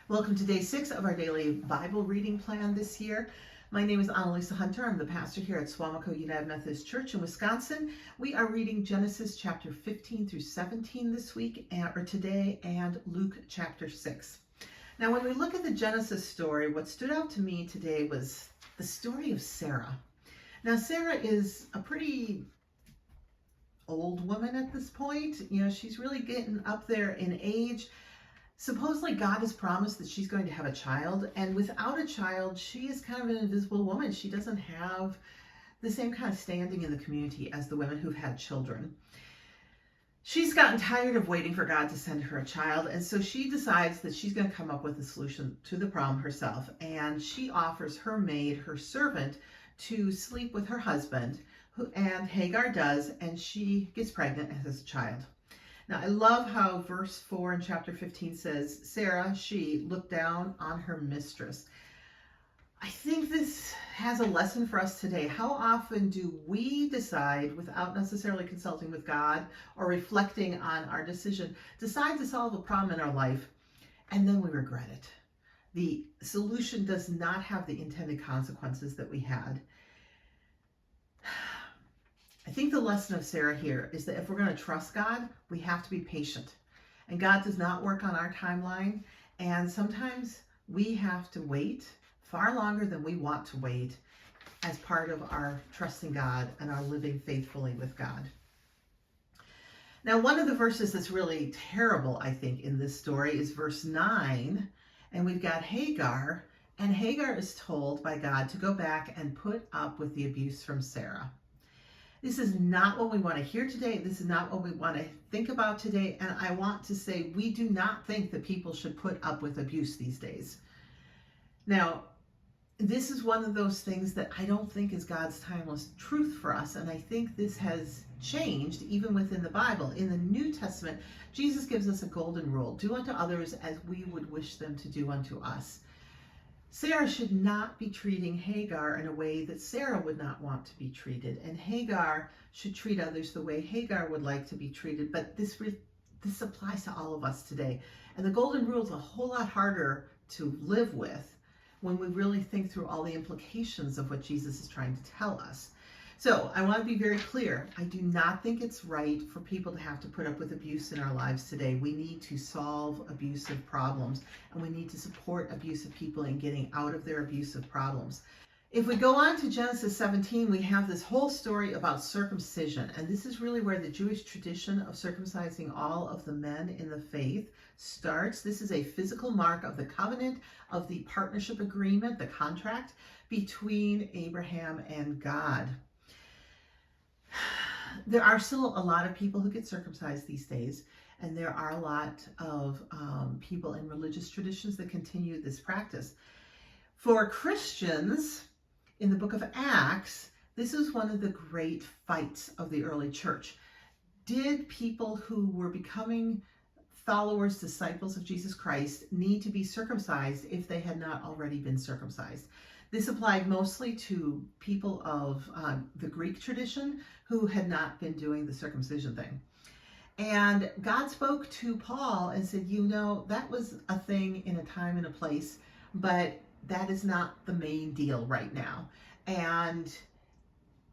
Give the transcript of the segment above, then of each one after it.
Welcome to day 6 of our daily Bible reading plan this year. My name is Annalisa Hunter. I'm the pastor here at Suamico United Methodist Church in Wisconsin. We are reading Genesis chapter 15 through 17 this week, or today, and Luke chapter 6. Now, when we look at the Genesis story, what stood out to me today was the story of Sarah. Now, Sarah is a pretty old woman at this point. She's really getting up there in age. Supposedly God has promised that she's going to have a child, and without a child, she is kind of an invisible woman. She doesn't have the same kind of standing in the community as the women who've had children. She's gotten tired of waiting for God to send her a child, and so she decides that she's going to come up with a solution to the problem herself, and she offers her maid, her servant, to sleep with her husband, and Hagar does, and she gets pregnant and has a child. Now, I love how verse 4 in chapter 15 says, Sarah, she looked down on her mistress. I think this has a lesson for us today. How often do we decide, without necessarily consulting with God or reflecting on our decision, decide to solve a problem in our life, and then we regret it? The solution does not have the intended consequences that we had. I think the lesson of Sarah here is that if we're going to trust God, we have to be patient. And God does not work on our timeline. And sometimes we have to wait far longer than we want to wait as part of our trusting God and our living faithfully with God. Now, one of the verses that's really terrible, I think, in this story is verse 9. And we've got Hagar. And Hagar is told by God to go back and put up with the abuse from Sarah. This is not what we want to hear today. This is not what we want to think about today. And I want to say we do not think that people should put up with abuse these days. Now, this is one of those things that I don't think is God's timeless truth for us. And I think this has changed even within the Bible. In the New Testament, Jesus gives us a golden rule. Do unto others as we would wish them to do unto us. Sarah should not be treating Hagar in a way that Sarah would not want to be treated. And Hagar should treat others the way Hagar would like to be treated. But this applies to all of us today. And the golden rule is a whole lot harder to live with when we really think through all the implications of what Jesus is trying to tell us. So I want to be very clear. I do not think it's right for people to have to put up with abuse in our lives today. We need to solve abusive problems, and we need to support abusive people in getting out of their abusive problems. If we go on to Genesis 17, we have this whole story about circumcision, and this is really where the Jewish tradition of circumcising all of the men in the faith starts. This is a physical mark of the covenant, of the partnership agreement, the contract between Abraham and God. There are still a lot of people who get circumcised these days, and there are a lot of people in religious traditions that continue this practice. For Christians, in the book of Acts, this is one of the great fights of the early church. Did people who were becoming followers, disciples of Jesus Christ, need to be circumcised if they had not already been circumcised? This applied mostly to people of the Greek tradition who had not been doing the circumcision thing. And God spoke to Paul and said, that was a thing in a time and a place, but that is not the main deal right now. And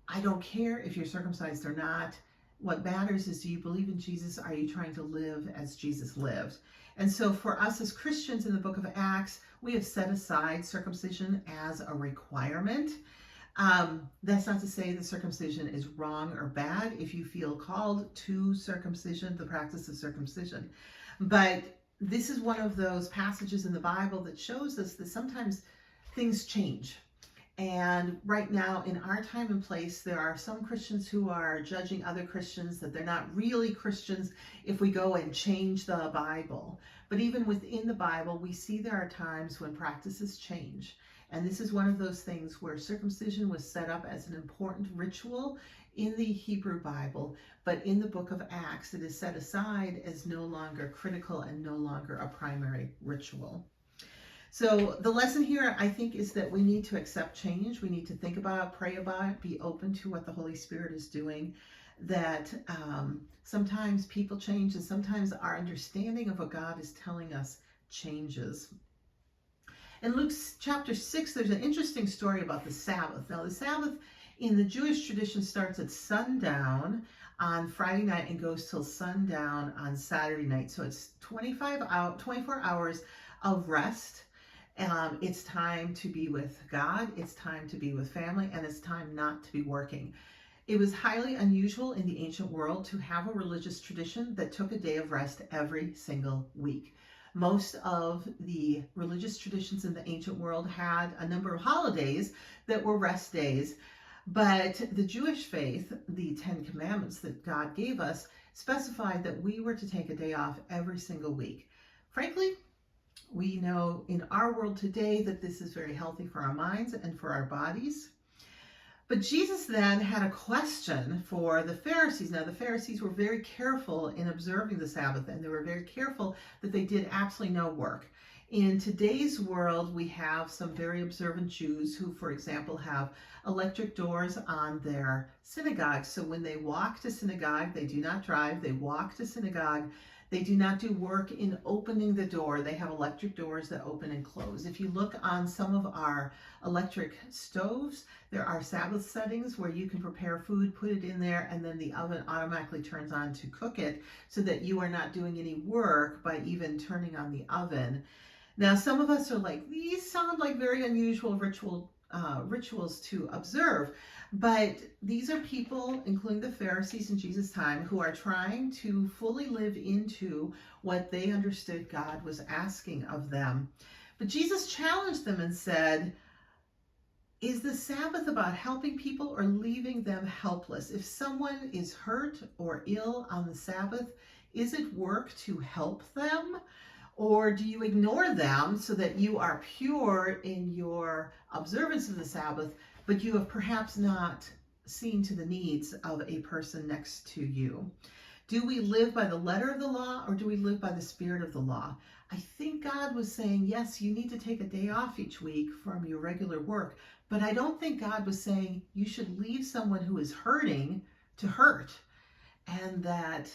I don't care if you're circumcised or not. What matters is, do you believe in Jesus? Are you trying to live as Jesus lived? And so for us as Christians in the book of Acts, we have set aside circumcision as a requirement. That's not to say that circumcision is wrong or bad if you feel called to circumcision, the practice of circumcision. But this is one of those passages in the Bible that shows us that sometimes things change. And right now, in our time and place, there are some Christians who are judging other Christians that they're not really Christians if we go and change the Bible. But even within the Bible, we see there are times when practices change. And this is one of those things where circumcision was set up as an important ritual in the Hebrew Bible, but in the book of Acts, it is set aside as no longer critical and no longer a primary ritual. So the lesson here, I think, is that we need to accept change. We need to think about it, pray about it, be open to what the Holy Spirit is doing. That sometimes people change, and sometimes our understanding of what God is telling us changes. In Luke chapter 6, there's an interesting story about the Sabbath. Now, the Sabbath in the Jewish tradition starts at sundown on Friday night and goes till sundown on Saturday night. So it's 24 hours of rest. It's time to be with God, it's time to be with family, and it's time not to be working. It was highly unusual in the ancient world to have a religious tradition that took a day of rest every single week. Most of the religious traditions in the ancient world had a number of holidays that were rest days, but the Jewish faith, the 10 Commandments that God gave us, specified that we were to take a day off every single week. Frankly, we know in our world today that this is very healthy for our minds and for our bodies. But Jesus then had a question for the Pharisees. Now, the Pharisees were very careful in observing the Sabbath, and they were very careful that they did absolutely no work. In today's world, we have some very observant Jews who, for example, have electric doors on their synagogues. So when they walk to synagogue, they do not drive, they walk to synagogue. They do not do work in opening the door. They have electric doors that open and close. If you look on some of our electric stoves, there are Sabbath settings where you can prepare food, put it in there, and then the oven automatically turns on to cook it so that you are not doing any work by even turning on the oven. Now, some of us are like, these sound like very unusual rituals to observe. But these are people, including the Pharisees in Jesus' time, who are trying to fully live into what they understood God was asking of them. But Jesus challenged them and said, is the Sabbath about helping people or leaving them helpless? If someone is hurt or ill on the Sabbath, is it work to help them? Or do you ignore them so that you are pure in your observance of the Sabbath, but you have perhaps not seen to the needs of a person next to you? Do we live by the letter of the law, or do we live by the spirit of the law? I think God was saying, yes, you need to take a day off each week from your regular work, but I don't think God was saying you should leave someone who is hurting to hurt, and that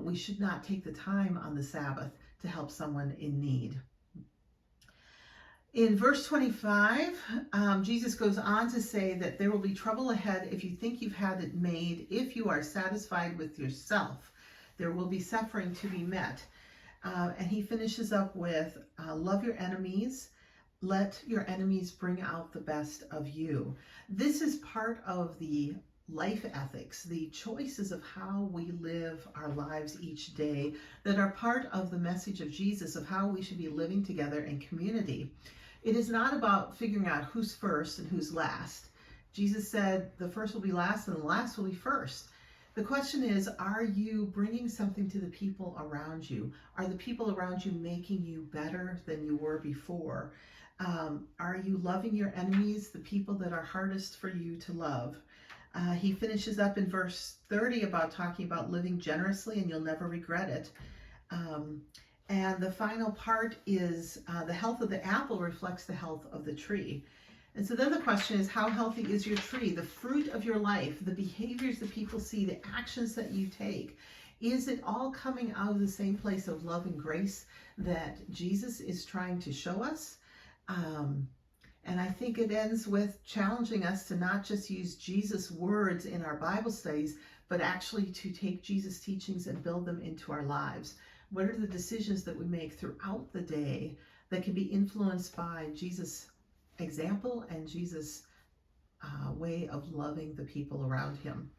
we should not take the time on the Sabbath to help someone in need. In verse 25, Jesus goes on to say that there will be trouble ahead if you think you've had it made. If you are satisfied with yourself, there will be suffering to be met. And he finishes up with, love your enemies. Let your enemies bring out the best of you. This is part of the life ethics, the choices of how we live our lives each day that are part of the message of Jesus of how we should be living together in community. It is not about figuring out who's first and who's last. Jesus said the first will be last and the last will be first. The question is, are you bringing something to the people around you? Are the people around you making you better than you were before? Are you loving your enemies, the people that are hardest for you to love? He finishes up in verse 30 about talking about living generously and you'll never regret it. And the final part is the health of the apple reflects the health of the tree. And so then the question is, how healthy is your tree? The fruit of your life, the behaviors that people see, the actions that you take. Is it all coming out of the same place of love and grace that Jesus is trying to show us? And I think it ends with challenging us to not just use Jesus' words in our Bible studies, but actually to take Jesus' teachings and build them into our lives. What are the decisions that we make throughout the day that can be influenced by Jesus' example and Jesus' way of loving the people around him?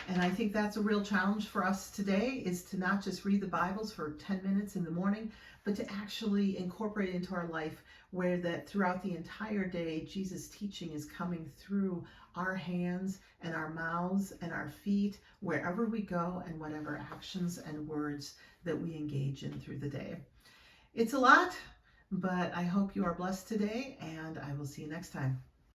And I think that's a real challenge for us today, is to not just read the Bibles for 10 minutes in the morning, but to actually incorporate it into our life, where that throughout the entire day, Jesus' teaching is coming through our hands and our mouths and our feet, wherever we go and whatever actions and words that we engage in through the day. It's a lot, but I hope you are blessed today, and I will see you next time.